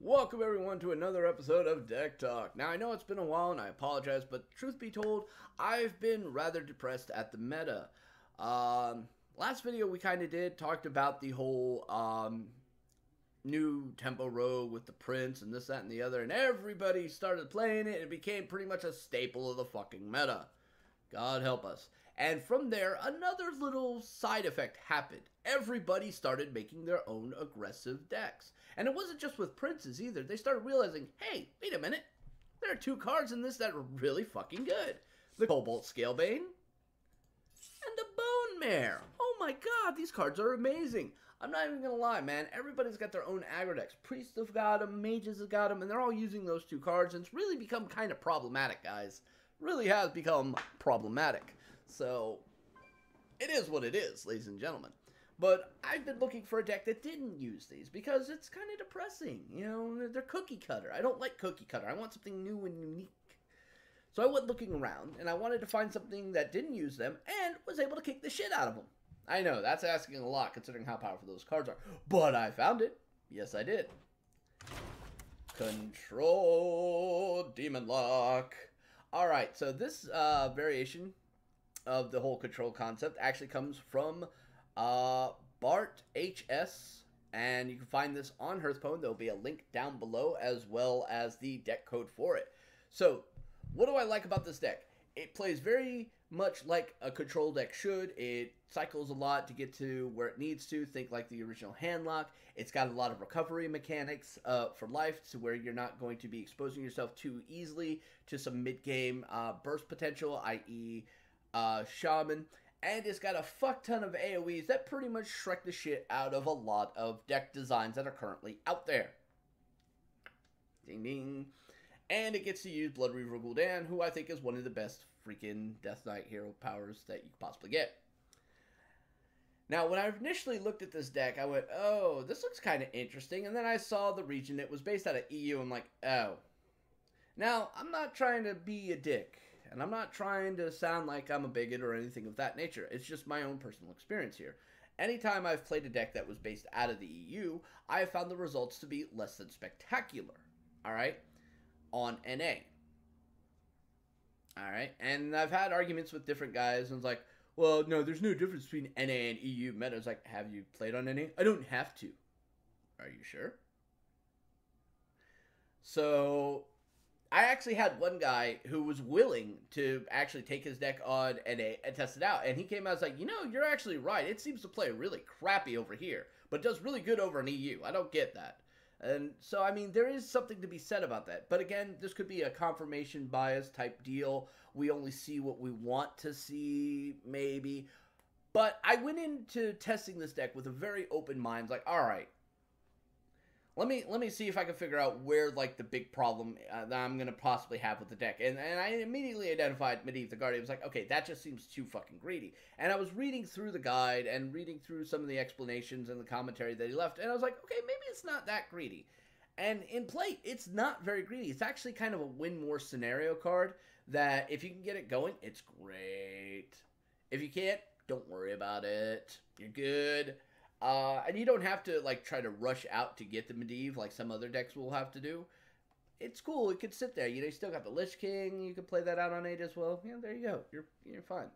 Welcome everyone to another episode of Decktalk. Now I know it's been a while and I apologize, but truth be told, I've been rather depressed at the meta. Last video we kind of talked about the whole new tempo rogue with the prince and this, that, and the other, and everybody started playing it. It became pretty much a staple of the fucking meta. God help us. And from there, another little side effect happened. Everybody started making their own aggressive decks. And it wasn't just with princes either. They started realizing, hey, wait a minute. There are two cards in this that are really fucking good. The Cobalt Scalebane and the Bone Mare. Oh my god, these cards are amazing. I'm not even going to lie, man. Everybody's got their own aggro decks. Priests have got them, mages have got them, and they're all using those two cards. And it's really become kind of problematic, guys. Really has become problematic. So, it is what it is, ladies and gentlemen. But I've been looking for a deck that didn't use these because it's kind of depressing. You know, they're cookie cutter. I don't like cookie cutter. I want something new and unique. So I went looking around, and I wanted to find something that didn't use them and was able to kick the shit out of them. I know, that's asking a lot considering how powerful those cards are. But I found it. Yes, I did. Control Demon Lock. Alright, so this variation of the whole control concept actually comes from Bart HS, and you can find this on Hearthstone. There'll be a link down below as well as the deck code for it. So, what do I like about this deck? It plays very much like a control deck should. It cycles a lot to get to where it needs to. Think like the original Handlock. It's got a lot of recovery mechanics for life to where you're not going to be exposing yourself too easily to some mid-game burst potential, i.e. Shaman. And it's got a fuck ton of AoEs that pretty much shrek the shit out of a lot of deck designs that are currently out there. Ding ding. And it gets to use Blood Reaver Gul'dan, who I think is one of the best freaking Death Knight hero powers that you could possibly get. Now, when I initially looked at this deck, I went, oh, this looks kind of interesting. And then I saw the region. It was based out of EU. I'm like, oh. Now, I'm not trying to be a dick. And I'm not trying to sound like I'm a bigot or anything of that nature. It's just my own personal experience here. Anytime I've played a deck that was based out of the EU, I have found the results to be less than spectacular. Alright? On NA. Alright? And I've had arguments with different guys, and it's like, well, no, there's no difference between NA and EU meta. It's like, have you played on NA? I don't have to. Are you sure? So, I actually had one guy who was willing to actually take his deck on NA and test it out. And he came out and was like, you know, you're actually right. It seems to play really crappy over here, but does really good over in EU. I don't get that. And so, I mean, there is something to be said about that. But again, this could be a confirmation bias type deal. We only see what we want to see, maybe. But I went into testing this deck with a very open mind. Like, all right, let me see if I can figure out where, like, the big problem that I'm going to possibly have with the deck. And I immediately identified Medivh the Guardian. I was like, okay, that just seems too fucking greedy. And I was reading through the guide and reading through some of the explanations and the commentary that he left. And I was like, okay, maybe it's not that greedy. And in play, it's not very greedy. It's actually kind of a win more scenario card that if you can get it going, it's great. If you can't, don't worry about it. You're good. And you don't have to, like, try to rush out to get the Medivh like some other decks will have to do. It's cool. It could sit there. You know, you still got the Lich King. You can play that out on 8 as well. Yeah, there you go. You're fine.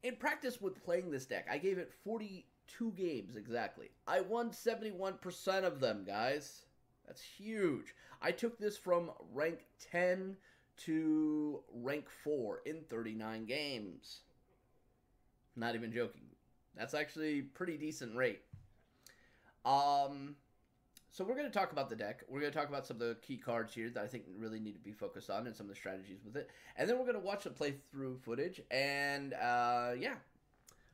In practice with playing this deck, I gave it 42 games exactly. I won 71% of them, guys. That's huge. I took this from rank 10 to rank 4 in 39 games. Not even joking. That's actually a pretty decent rate. So we're going to talk about the deck. We're going to talk about some of the key cards here that I think really need to be focused on and some of the strategies with it. And then we're going to watch the playthrough footage. And, yeah.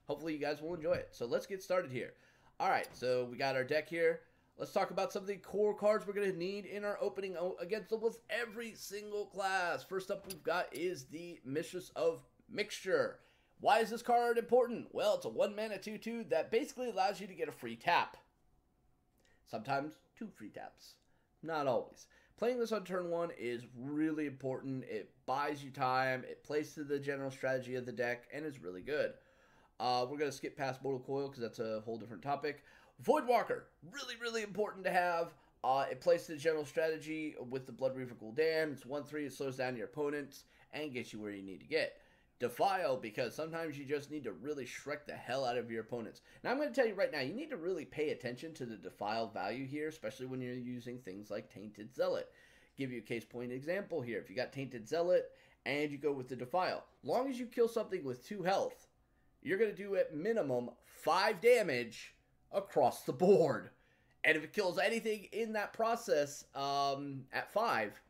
Hopefully you guys will enjoy it. So let's get started here. Alright, so we got our deck here. Let's talk about some of the core cards we're going to need in our opening against almost every single class. First up we've got is the Mistress of Mixture. Why is this card important? Well, it's a 1-mana 2/2 that basically allows you to get a free tap. Sometimes 2 free taps. Not always. Playing this on turn 1 is really important. It buys you time. It plays to the general strategy of the deck and is really good. We're going to skip past Mortal Coil because that's a whole different topic. Voidwalker. Really, really important to have. It plays to the general strategy with the Blood Reaver Gul'dan. It's 1/3. It slows down your opponents and gets you where you need to get. Defile, because sometimes you just need to really Shrek the hell out of your opponents. Now, I'm going to tell you right now, you need to really pay attention to the Defile value here, especially when you're using things like Tainted Zealot. Give you a case point example here. If you got Tainted Zealot and you go with the Defile, long as you kill something with 2 health, you're going to do at minimum 5 damage across the board. And if it kills anything in that process at 5,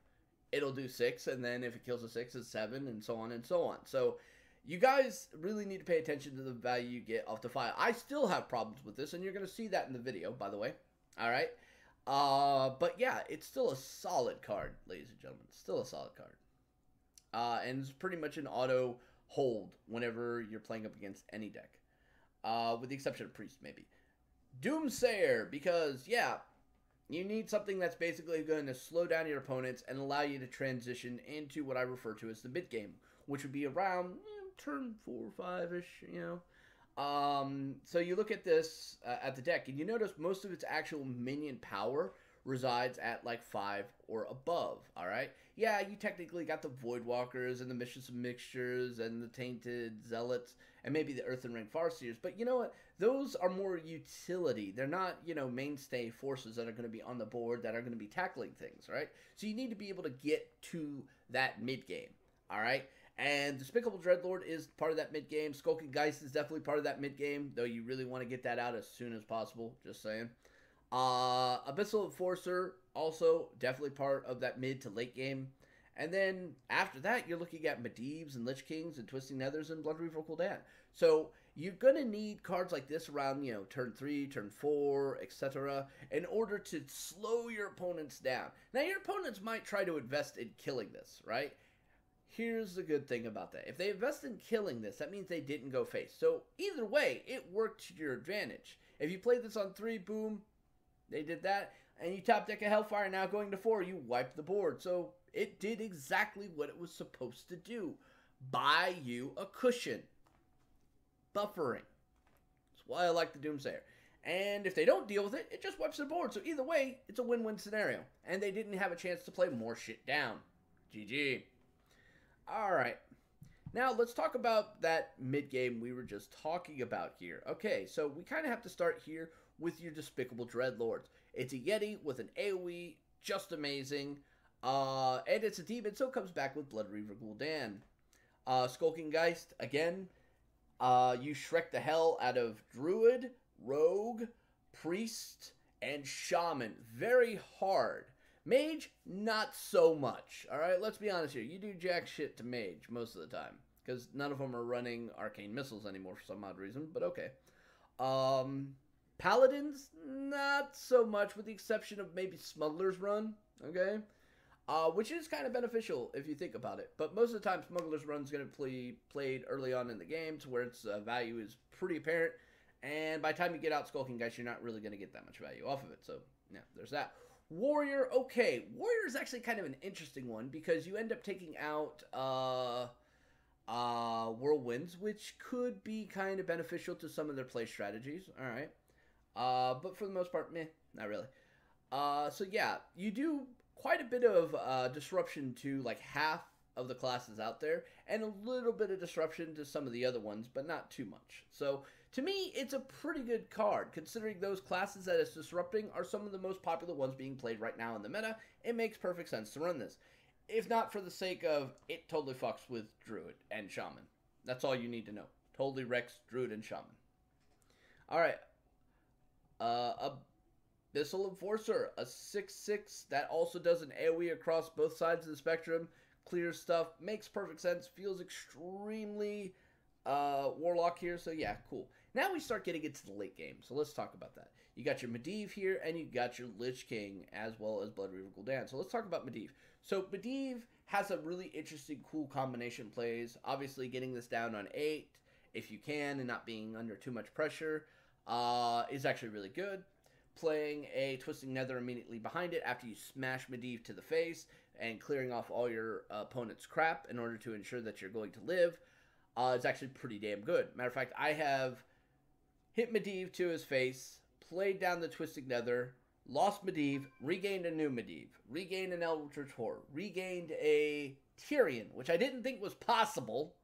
it'll do 6. And then if it kills a 6, it's 7, and so on and so on. So you guys really need to pay attention to the value you get off Defile. I still have problems with this, and you're going to see that in the video, by the way. All right? But yeah, it's still a solid card, ladies and gentlemen. Still a solid card. And it's pretty much an auto hold whenever you're playing up against any deck. With the exception of Priest, maybe. Doomsayer, because, yeah, you need something that's basically going to slow down your opponents and allow you to transition into what I refer to as the mid game, which would be around turn 4 or 5-ish, you know. So you look at this, at the deck, and you notice most of its actual minion power resides at like 5 or above, alright? Yeah, you technically got the Voidwalkers and the Mistress of Mixtures and the Tainted Zealots and maybe the Earthen Ring Farseers, but you know what? Those are more utility. They're not, you know, mainstay forces that are going to be on the board that are going to be tackling things, right? So you need to be able to get to that mid-game, alright? And Despicable Dreadlord is part of that mid-game. Skulking Geist is definitely part of that mid-game, though you really want to get that out as soon as possible, just saying. Abyssal Enforcer, also definitely part of that mid to late game. And then after that, you're looking at Medivhs and Lich Kings and Twisting Nethers and Blood Reaver Gul'dan. So you're going to need cards like this around, you know, turn 3, turn 4, etc. in order to slow your opponents down. Now, your opponents might try to invest in killing this, right? Here's the good thing about that. If they invest in killing this, that means they didn't go face. So either way, it worked to your advantage. If you played this on 3, boom, they did that. And you top deck a Hellfire, now going to 4, you wipe the board. So it did exactly what it was supposed to do. Buy you a cushion. Buffering. That's why I like the Doomsayer. And if they don't deal with it, it just wipes the board. So either way, it's a win-win scenario. And they didn't have a chance to play more shit down. GG. Alright. Now, let's talk about that mid-game we were just talking about here. Okay, so we kind of have to start here with your Despicable Dreadlords. It's a Yeti with an AoE, just amazing. And it's a demon, so it comes back with Blood Reaver Gul'dan. Skulking Geist, again, you Shrek the hell out of Druid, Rogue, Priest, and Shaman. Very hard. Mage, not so much. Alright, let's be honest here. You do jack shit to Mage most of the time. Because none of them are running Arcane Missiles anymore for some odd reason, but okay. Paladins, not so much, with the exception of maybe Smuggler's Run, okay? Which is kind of beneficial if you think about it. But most of the time, Smuggler's Run is going to be played early on in the game to where its value is pretty apparent. And by the time you get out Skulking Geist, you're not really going to get that much value off of it. So, yeah, there's that. Warrior, okay. Warrior is actually kind of an interesting one because you end up taking out Whirlwinds, which could be kind of beneficial to some of their play strategies. All right. But for the most part, meh, not really. So yeah, you do quite a bit of disruption to like half of the classes out there, and a little bit of disruption to some of the other ones, but not too much. So to me, it's a pretty good card, considering those classes that it's disrupting are some of the most popular ones being played right now in the meta. It makes perfect sense to run this. If not for the sake of, it totally fucks with Druid and Shaman. That's all you need to know. Totally wrecks Druid and Shaman. Alright. Abyssal Enforcer, a 6/6 that also does an AoE across both sides of the spectrum. Clear stuff, makes perfect sense, feels extremely Warlock here, so yeah, cool. Now we start getting into the late game, so let's talk about that. You got your Medivh here, and you got your Lich King, as well as Blood Reaver Gul'dan. So let's talk about Medivh. So Medivh has a really interesting, cool combination plays. Obviously, getting this down on 8, if you can, and not being under too much pressure, is actually really good. Playing a Twisting Nether immediately behind it after you smash Medivh to the face and clearing off all your opponent's crap in order to ensure that you're going to live is actually pretty damn good. Matter of fact, I have hit Medivh to his face, played down the Twisting Nether, lost Medivh, regained a new Medivh, regained an Eldritch Horror, regained a Tyrion, which I didn't think was possible,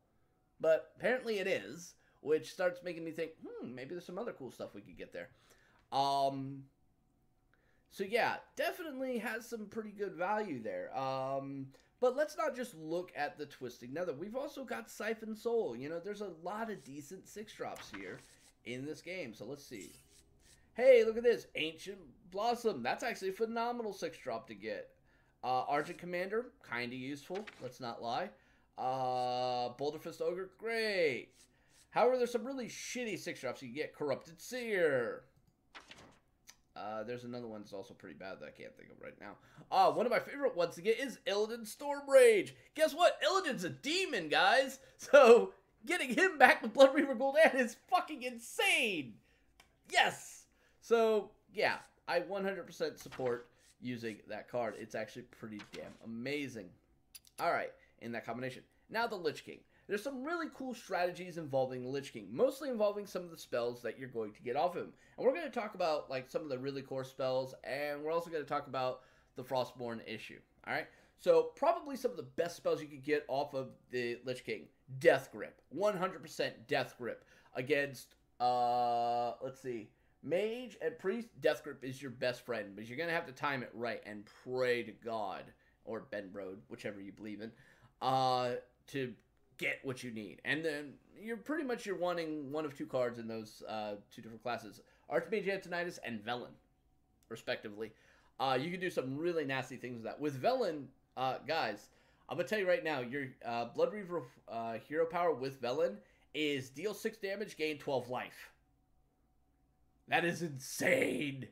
but apparently it is, which starts making me think, maybe there's some other cool stuff we could get there. So yeah, definitely has some pretty good value there. But let's not just look at the Twisting Nether. We've also got Siphon Soul. You know, there's a lot of decent 6-drops here in this game. So let's see. Hey, look at this. Ancient Blossom. That's actually a phenomenal 6-drop to get. Argent Commander, kind of useful. Let's not lie. Boulder Fist Ogre, great. However, there's some really shitty 6-drops you can get. Corrupted Seer. There's another one that's also pretty bad that I can't think of right now. One of my favorite ones to get is Illidan Stormrage. Guess what? Illidan's a demon, guys. So, getting him back with Blood Reaver Gul'dan is fucking insane. Yes. So, yeah, I 100% support using that card. It's actually pretty damn amazing. All right, in that combination. Now the Lich King. There's some really cool strategies involving the Lich King, mostly involving some of the spells that you're going to get off him. And we're going to talk about like some of the really core spells, and we're also going to talk about the Frostborn issue. All right, so probably some of the best spells you could get off of the Lich King. Death Grip, 100% Death Grip against, let's see, Mage and Priest. Death Grip is your best friend, but you're going to have to time it right and pray to God, or Benbrode, whichever you believe in, to get what you need. And then you're wanting one of two cards in those two different classes, Archmage Antonidas and Velen, respectively. You can do some really nasty things with that. With Velen, guys, I'm gonna tell you right now, your Blood Reaver hero power with Velen is deal 6 damage, gain 12 life. That is insane.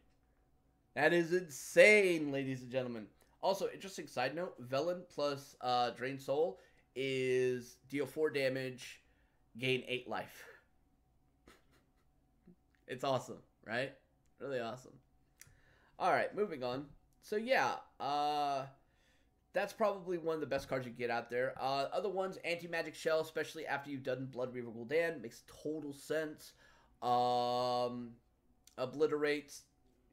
That is insane, ladies and gentlemen. Also, interesting side note, Velen plus Drain Soul is deal 4 damage, gain 8 life. It's awesome, right? Really awesome. Alright, moving on. So yeah, that's probably one of the best cards you get out there. Other ones, Anti-Magic Shell, especially after you've done Blood Reaver Gul'dan, makes total sense. Obliterate's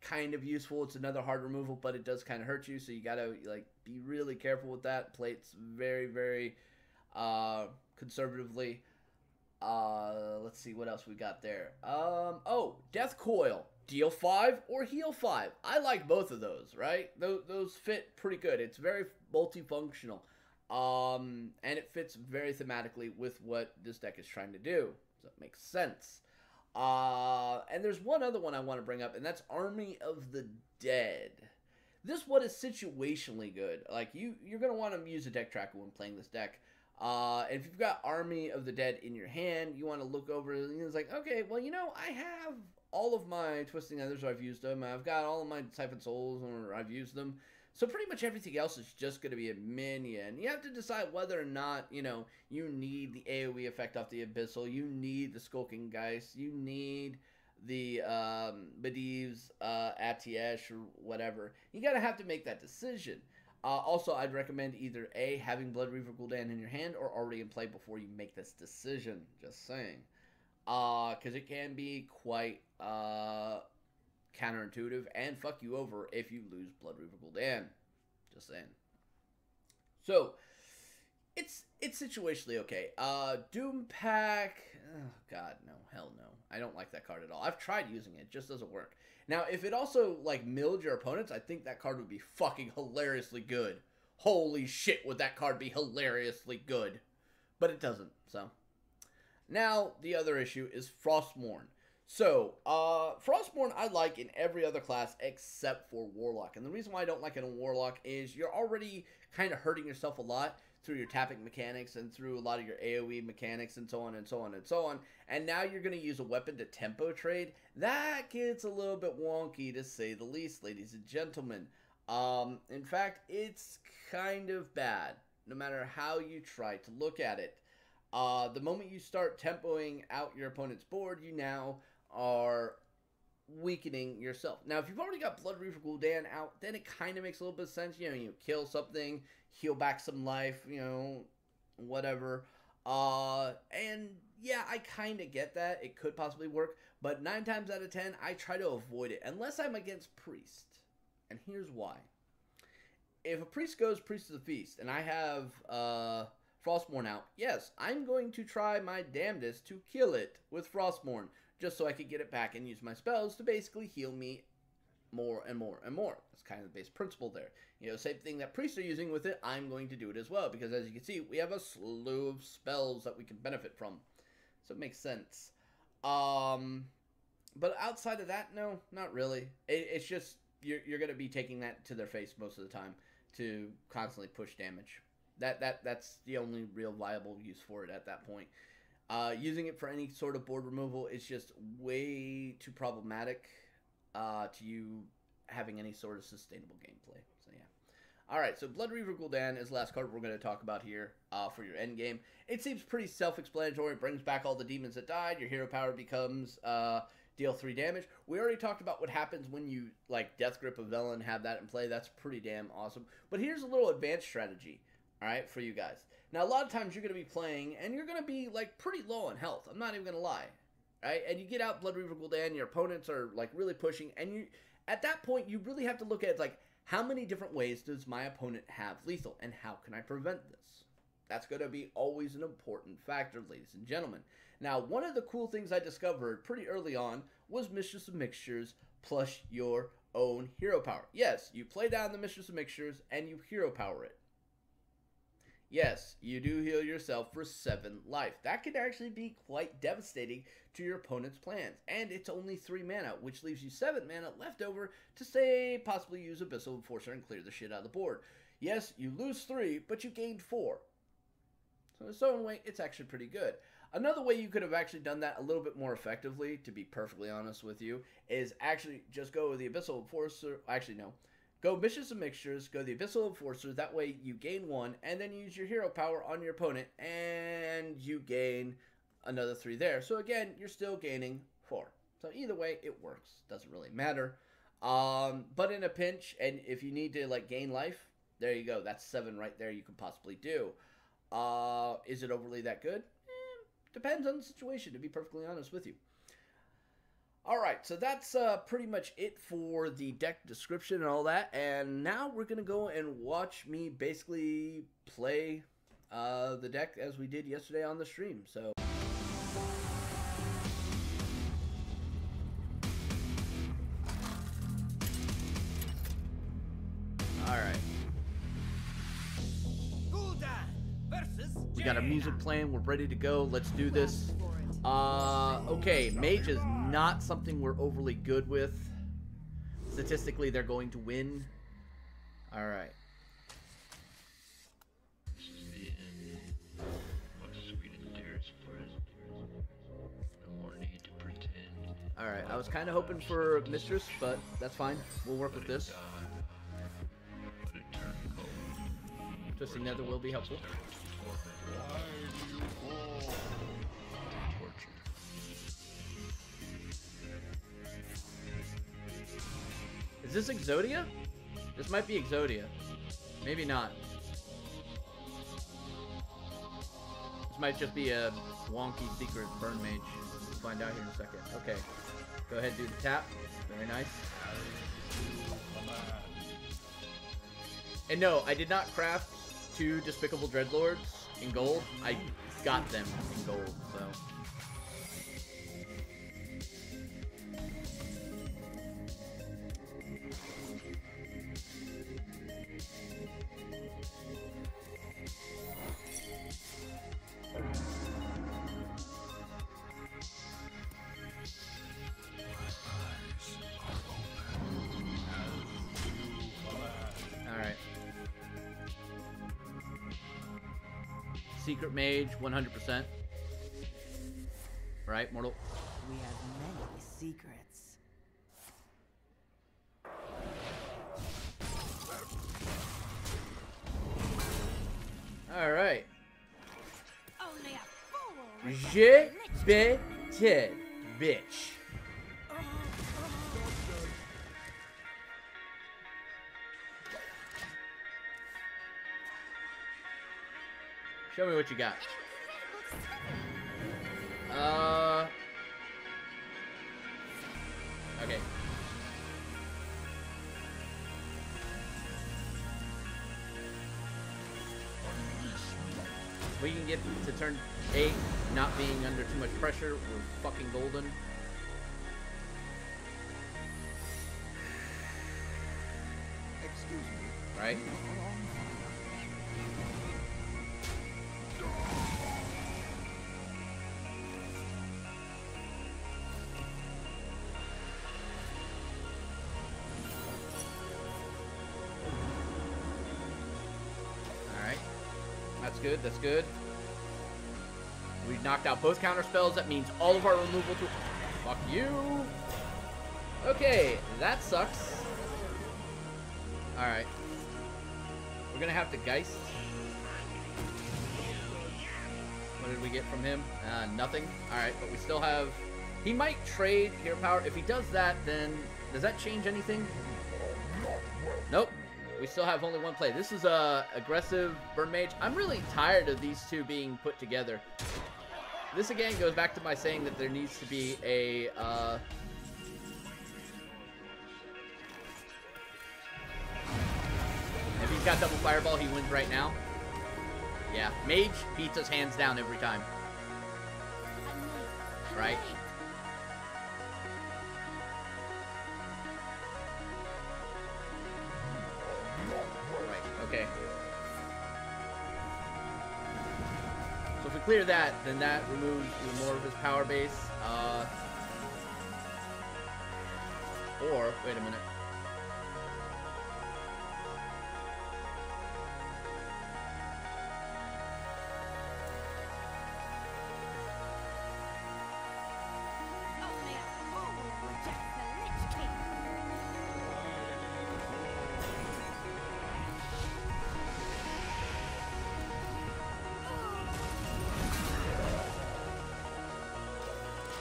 kind of useful. It's another hard removal, but it does kind of hurt you, so you gotta like be really careful with that. Play it very, very conservatively. Let's see what else we got there. Oh, Death Coil. Deal 5 or heal 5. I like both of those, right? Those fit pretty good. It's very multifunctional. And it fits very thematically with what this deck is trying to do. So it makes sense. And there's one other one I want to bring up, and that's Army of the Dead. This one is situationally good. Like, you're going to want to use a deck tracker when playing this deck. And if you've got Army of the Dead in your hand, you want to look over, and it's like, okay, well, you know, I have all of my Twisting Nethers, so I've used them. I've got all of my Siphon Souls, or I've used them. So pretty much everything else is just going to be a minion. You have to decide whether or not, you know, you need the AoE effect off the Abyssal. You need the Skulking Geist. You need the Medivh's Atiesh or whatever. You got to have to make that decision. Also, I'd recommend either A, having Blood Reaver Gul'dan in your hand, or already in play before you make this decision. Just saying. Because it can be quite counterintuitive and fuck you over if you lose Blood Reaver Gul'dan. Just saying. So, it's situationally okay. Doom Pack, oh god, no, hell no. I don't like that card at all. I've tried using it, it just doesn't work. Now, if it also, like, milled your opponents, I think that card would be fucking hilariously good. Holy shit, would that card be hilariously good. But it doesn't, so. Now, the other issue is Frostmourne. So, Frostmourne I like in every other class except for Warlock. And the reason why I don't like it in Warlock is you're already kind of hurting yourself a lot through your tapping mechanics and through a lot of your AoE mechanics and so on and so on and so on. And now you're going to use a weapon to tempo trade. That gets a little bit wonky, to say the least, ladies and gentlemen. In fact, it's kind of bad, no matter how you try to look at it. The moment you start tempoing out your opponent's board, you now are weakening yourself. Now, if you've already got Blood Reaver Gul'dan out, then it kind of makes a little bit of sense. You know, you kill something, heal back some life, you know, whatever. And yeah, I kind of get that. It could possibly work, but 9 times out of 10, I try to avoid it, unless I'm against Priest. And here's why. If a priest goes Priest of the Feast, and I have Frostmourne out, yes, I'm going to try my damnedest to kill it with Frostmourne, just so I can get it back and use my spells to basically heal me more and more and more. That's kind of the base principle there. You know, same thing that priests are using with it, I'm going to do it as well, because as you can see, we have a slew of spells that we can benefit from. So it makes sense. But outside of that, no, not really. It's just, you're going to be taking that to their face most of the time to constantly push damage. That's the only real viable use for it at that point. Using it for any sort of board removal is just way too problematic to you having any sort of sustainable gameplay. So yeah. Alright, so Blood Reaver Gul'dan is the last card we're going to talk about here for your end game. It seems pretty self-explanatory. It brings back all the demons that died. Your hero power becomes deal 3 damage. We already talked about what happens when you, like, Death Grip of Velen, have that in play. That's pretty damn awesome. But here's a little advanced strategy, alright, for you guys. Now, a lot of times you're going to be playing, and you're going to be, like, pretty low on health. I'm not even going to lie. Right? And you get out Blood Reaver Gul'dan, your opponents are, like, really pushing, and you, at that point, you really have to look at, like, how many different ways does my opponent have lethal, and how can I prevent this? That's going to be always an important factor, ladies and gentlemen. Now, one of the cool things I discovered pretty early on was Mistress of Mixtures plus your own hero power. Yes, you play down the Mistress of Mixtures, and you hero power it. Yes, you do heal yourself for 7 life. That can actually be quite devastating to your opponent's plans. And it's only 3 mana, which leaves you 7 mana left over to, say, possibly use Abyssal Enforcer and clear the shit out of the board. Yes, you lose 3, but you gained 4. So in its own way, it's actually pretty good. Another way you could have actually done that a little bit more effectively, to be perfectly honest with you, is actually just go with the Abyssal Enforcer. Actually, no. Go Mistress of Mixtures, go the Abyssal Enforcer, that way you gain 1, and then use your hero power on your opponent, and you gain another 3 there. So again, you're still gaining 4. So either way, it works. Doesn't really matter. But in a pinch, and if you need to, like, gain life, there you go. That's 7 right there you could possibly do. Is it overly that good? Depends on the situation, to be perfectly honest with you. Alright, so that's pretty much it for the deck description and all that. And now we're going to go and watch me basically play the deck as we did yesterday on the stream. So alright. We got our music playing. We're ready to go. Let's do this. Okay, Mage is not something we're overly good with. Statistically, they're going to win. Alright. Alright, I was kind of hoping for Mistress, but that's fine. We'll work with this. Twisting Nether will be helpful. Is this Exodia? This might be Exodia. Maybe not. This might just be a wonky secret burn mage. We'll find out here in a second. Okay. Go ahead and do the tap. Very nice. And no, I did not craft 2 Despicable Dreadlords in gold. I got them in gold, so. Secret Mage, 100%. Right, Mortal? We have many secrets. Alright. Only a fool. Je be ted, bitch. Show me what you got. Okay. We can get to turn 8 not being under too much pressure. We're fucking golden. Excuse me. Right? Alright. That's good, that's good. We've knocked out both counter spells. That means all of our removal tools. Fuck you. Okay, that sucks. Alright. We're gonna have to Geist. What did we get from him? Nothing. Alright, but we still have... He might trade Hero Power. If he does that, then... Does that change anything? Nope. We still have only one play. This is a aggressive Burn Mage. I'm really tired of these two being put together. This again goes back to my saying that there needs to be a... If he's got double Fireball, he wins right now. Yeah, Mage beats us hands down every time. Right? Right, okay. So if we clear that, then that removes more of his power base. Or, wait a minute. Only a fool rejects the Lich King.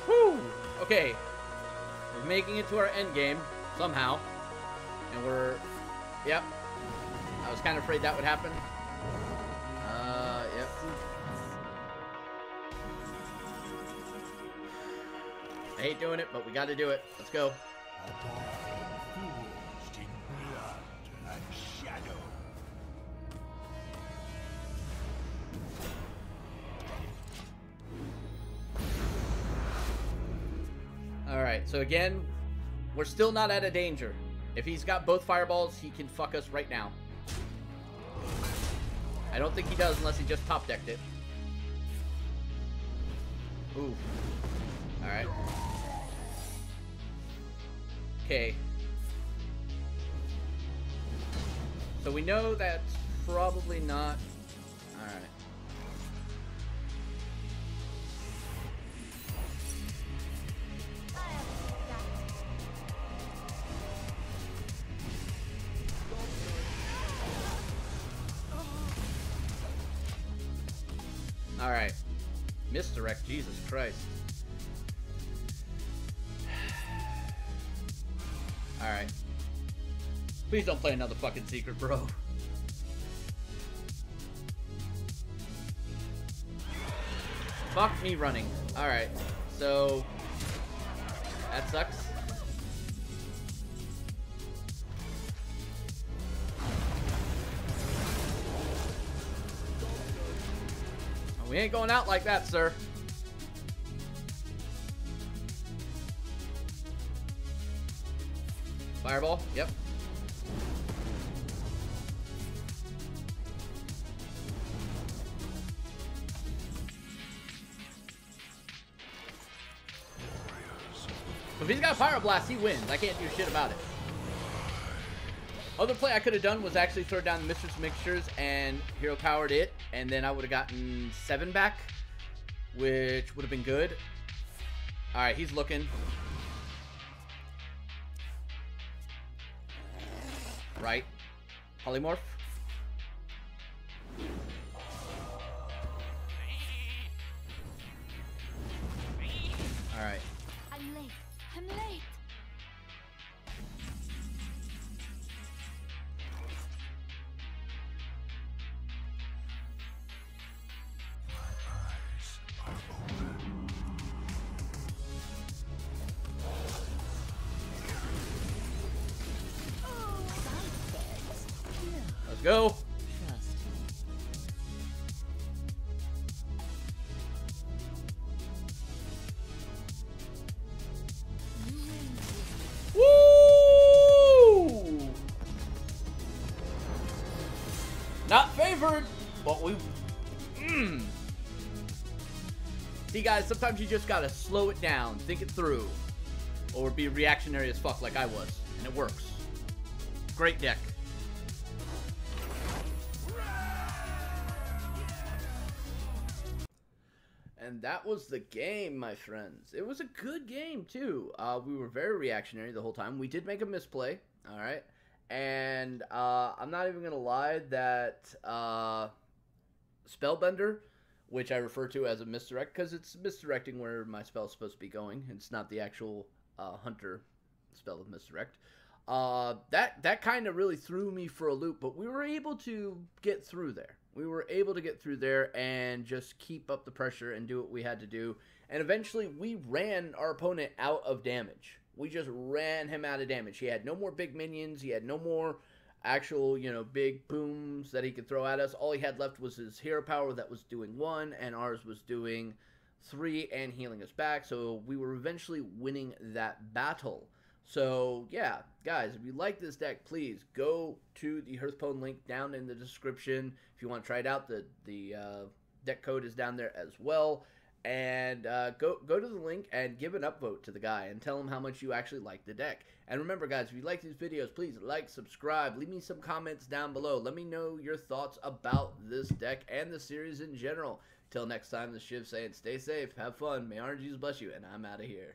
Woo! Okay. We're making it to our end game somehow. And we're... Yep. I was kind of afraid that would happen. Yep. I hate doing it, but we gotta do it. Let's go. Forged in blood and shadow. Alright, so again, we're still not out of danger. If he's got both fireballs, he can fuck us right now. I don't think he does unless he just top decked it. Ooh. Alright. Okay. So we know that's probably not... Alright. Alright. Misdirect, Jesus Christ. Alright. Please don't play another fucking secret, bro. Fuck me running. Alright. So... That sucks. We ain't going out like that, sir. Fireball, yep. So if he's got Pyro Blast, he wins. I can't do shit about it. Other play I could have done was actually throw down the Mistress Mixtures and Hero Powered it, and then I would have gotten 7 back, which would have been good. Alright, he's looking. Right. Polymorph. Alright. I'm late. I'm late. Let's go. Not favored, but we... See, guys, sometimes you just gotta slow it down, think it through, or be reactionary as fuck like I was, and it works. Great deck. And that was the game, my friends. It was a good game, too. We were very reactionary the whole time. We did make a misplay, all right? And I'm not even going to lie that Spellbender, which I refer to as a misdirect, because it's misdirecting where my spell is supposed to be going. It's not the actual Hunter spell of misdirect. That kind of really threw me for a loop, but we were able to get through there. We were able to get through there and just keep up the pressure and do what we had to do. And eventually, we ran our opponent out of damage. We just ran him out of damage. He had no more big minions. He had no more actual, big booms that he could throw at us. All he had left was his hero power that was doing 1, and ours was doing 3 and healing us back. So we were eventually winning that battle. So, yeah, guys, if you like this deck, please go to the Hearthstone link down in the description. If you want to try it out, the deck code is down there as well. And go to the link and give an upvote to the guy and tell him how much you actually like the deck. And remember, guys, if you like these videos, please like, subscribe, leave me some comments down below. Let me know your thoughts about this deck and the series in general. Till next time, this is Shiv saying stay safe, have fun, may RNGs bless you, and I'm out of here.